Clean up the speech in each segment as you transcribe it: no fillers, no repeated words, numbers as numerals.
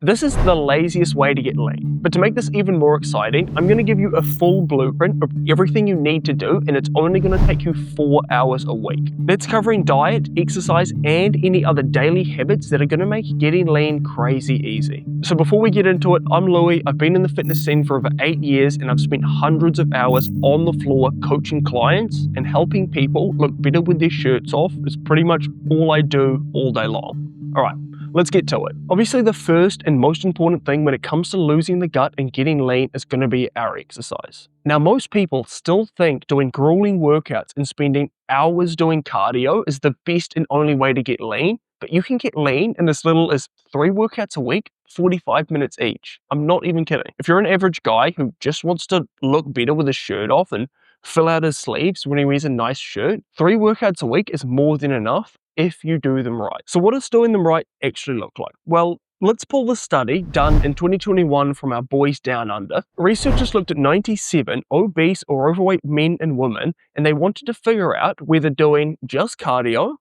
This is the laziest way to get lean. But to make this even more exciting, I'm going to give you a full blueprint of everything you need to do, and it's only going to take you 4 hours a week. That's covering diet, exercise, and any other daily habits that are going to make getting lean crazy easy. So before we get into it, I'm Louis. I've been in the fitness scene for over 8 years, and I've spent hundreds of hours on the floor coaching clients and helping people look better with their shirts off. Is pretty much all I do all day long. All right. Let's get to it. Obviously, the first and most important thing when it comes to losing the gut and getting lean is going to be our exercise. Now, most people still think doing grueling workouts and spending hours doing cardio is the best and only way to get lean, but you can get lean in as little as 3 workouts a week, 45 minutes each. I'm not even kidding. If you're an average guy who just wants to look better with his shirt off and fill out his sleeves when he wears a nice shirt, 3 workouts a week is more than enough if you do them right. So what does doing them right actually look like? Well, let's pull this study done in 2021 from our boys down under. Researchers looked at 97 obese or overweight men and women, and they wanted to figure out whether doing just cardio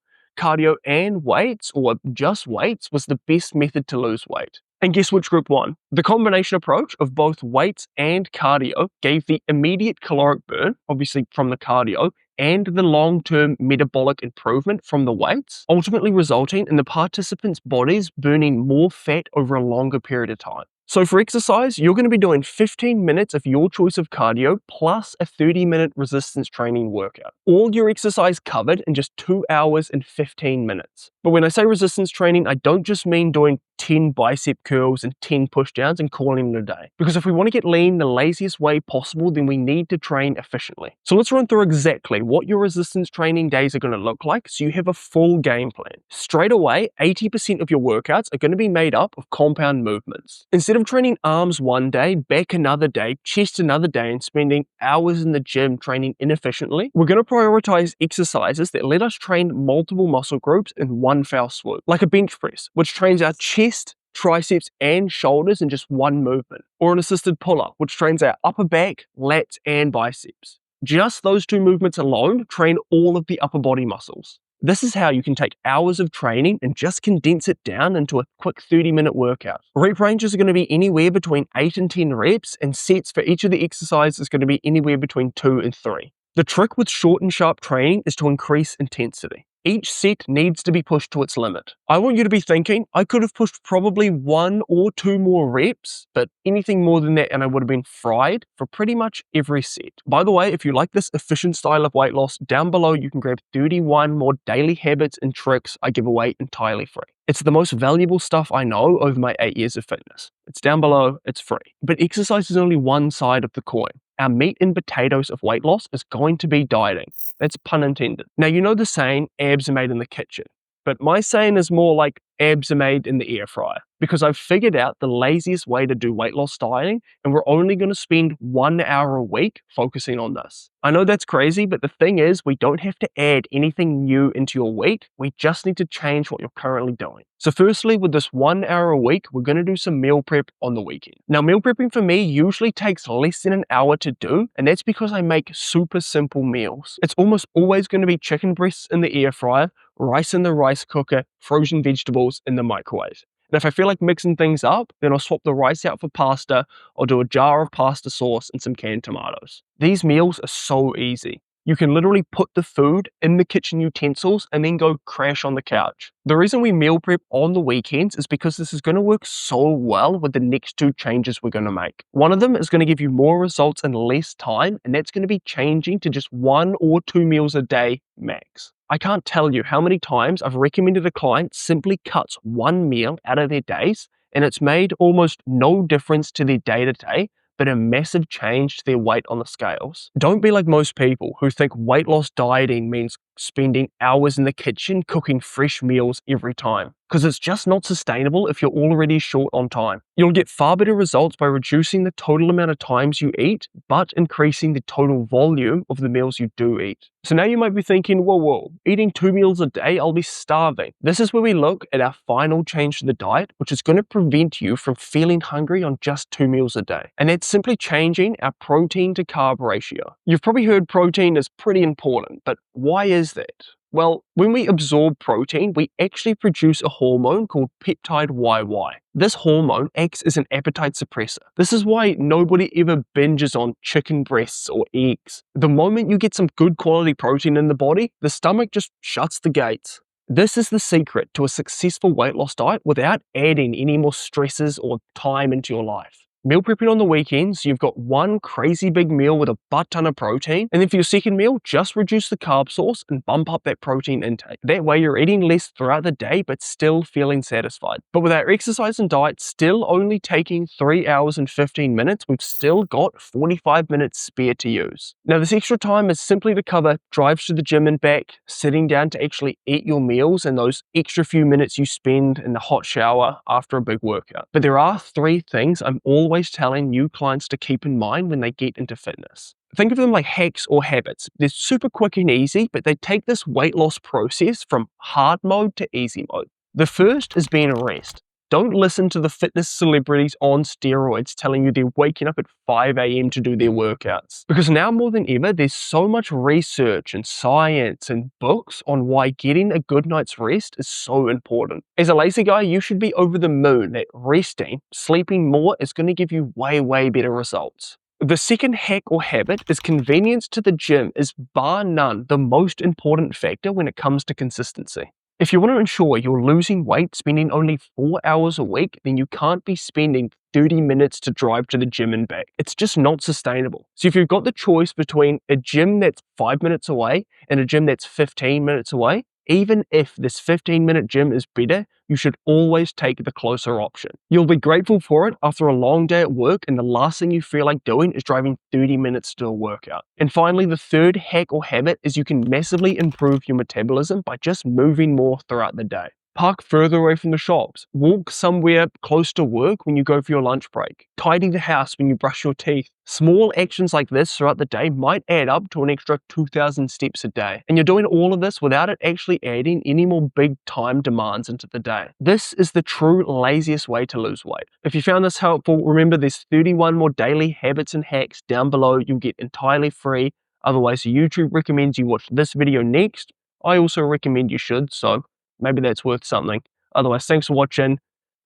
and weights, or just weights, was the best method to lose weight. And guess which group won? The combination approach of both weights and cardio gave the immediate caloric burn, obviously from the cardio, and the long-term metabolic improvement from the weights, ultimately resulting in the participants' bodies burning more fat over a longer period of time. So for exercise, you're going to be doing 15 minutes of your choice of cardio plus a 30-minute resistance training workout. All your exercise covered in just 2 hours and 15 minutes. But when I say resistance training, I don't just mean doing 10 bicep curls and 10 pushdowns and calling it a day. Because if we want to get lean the laziest way possible, then we need to train efficiently. So let's run through exactly what your resistance training days are going to look like so you have a full game plan. Straight away, 80% of your workouts are going to be made up of compound movements. Instead of training arms one day, back another day, chest another day, and spending hours in the gym training inefficiently, we're going to prioritize exercises that let us train multiple muscle groups in one foul swoop, like a bench press, which trains our chest, triceps, and shoulders in just one movement, or an assisted pull-up, which trains our upper back, lats, and biceps. Just those 2 movements alone train all of the upper body muscles. This is how you can take hours of training and just condense it down into a quick 30-minute workout. Rep ranges are going to be anywhere between 8 and 10 reps, and sets for each of the exercises is going to be anywhere between 2 and 3. The trick with short and sharp training is to increase intensity. Each set needs to be pushed to its limit. I want you to be thinking, I could have pushed probably 1 or 2 more reps, but anything more than that and I would have been fried for pretty much every set. By the way, if you like this efficient style of weight loss, down below you can grab 31 more daily habits and tricks I give away entirely free. It's the most valuable stuff I know over my 8 years of fitness. It's down below, it's free. But exercise is only one side of the coin. Our meat and potatoes of weight loss is going to be dieting. That's pun intended. Now, you know the saying, abs are made in the kitchen. But my saying is more like abs are made in the air fryer, because I've figured out the laziest way to do weight loss dieting, and we're only going to spend 1 hour a week focusing on this. I know that's crazy, but the thing is, we don't have to add anything new into your week. We just need to change what you're currently doing. So firstly, with this 1 hour a week, we're going to do some meal prep on the weekend. Now, meal prepping for me usually takes less than an hour to do, and that's because I make super simple meals. It's almost always going to be chicken breasts in the air fryer, rice in the rice cooker, frozen vegetables in the microwave. And if I feel like mixing things up, then I'll swap the rice out for pasta, or do a jar of pasta sauce and some canned tomatoes. These meals are so easy. You can literally put the food in the kitchen utensils and then go crash on the couch. The reason we meal prep on the weekends is because this is going to work so well with the next 2 changes we're going to make. One of them is going to give you more results in less time, and that's going to be changing to just 1 or 2 meals a day max. I can't tell you how many times I've recommended a client simply cuts 1 meal out of their days, and it's made almost no difference to their day-to-day, but a massive change to their weight on the scales. Don't be like most people who think weight loss dieting means spending hours in the kitchen cooking fresh meals every time, because it's just not sustainable if you're already short on time. You'll get far better results by reducing the total amount of times you eat, but increasing the total volume of the meals you do eat. So now you might be thinking, whoa, eating 2 meals a day, I'll be starving. This is where we look at our final change to the diet, which is going to prevent you from feeling hungry on just 2 meals a day. And that's simply changing our protein to carb ratio. You've probably heard protein is pretty important, but why is that? Well, when we absorb protein, we actually produce a hormone called peptide YY. This hormone acts as an appetite suppressor. This is why nobody ever binges on chicken breasts or eggs. The moment you get some good quality protein in the body, the stomach just shuts the gates. This is the secret to a successful weight loss diet without adding any more stresses or time into your life. Meal prepping on the weekends, you've got one crazy big meal with a butt ton of protein, and then for your second meal, just reduce the carb source and bump up that protein intake. That way you're eating less throughout the day, but still feeling satisfied. But with our exercise and diet still only taking 3 hours and 15 minutes, we've still got 45 minutes spare to use. Now this extra time is simply to cover drives to the gym and back, sitting down to actually eat your meals, and those extra few minutes you spend in the hot shower after a big workout. But there are 3 things I'm always telling new clients to keep in mind when they get into fitness. Think of them like hacks or habits. They're super quick and easy, but they take this weight loss process from hard mode to easy mode. The first is being a rest. Don't listen to the fitness celebrities on steroids telling you they're waking up at 5 a.m. to do their workouts. Because now more than ever, there's so much research and science and books on why getting a good night's rest is so important. As a lazy guy, you should be over the moon that resting, sleeping more is going to give you way better results. The second hack or habit is convenience to the gym is bar none the most important factor when it comes to consistency. If you want to ensure you're losing weight spending only 4 hours a week, then you can't be spending 30 minutes to drive to the gym and back. It's just not sustainable. So if you've got the choice between a gym that's 5 minutes away and a gym that's 15 minutes away, even if this 15-minute gym is better, you should always take the closer option. You'll be grateful for it after a long day at work, and the last thing you feel like doing is driving 30 minutes to a workout. And finally, the third hack or habit is you can massively improve your metabolism by just moving more throughout the day. Park further away from the shops. Walk somewhere close to work when you go for your lunch break. Tidy the house when you brush your teeth. Small actions like this throughout the day might add up to an extra 2,000 steps a day. And you're doing all of this without it actually adding any more big time demands into the day. This is the true laziest way to lose weight. If you found this helpful, remember there's 31 more daily habits and hacks down below you'll get entirely free. Otherwise, YouTube recommends you watch this video next. I also recommend you should, so maybe that's worth something. Otherwise, thanks for watching,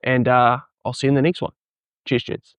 and I'll see you in the next one. Cheers, gents.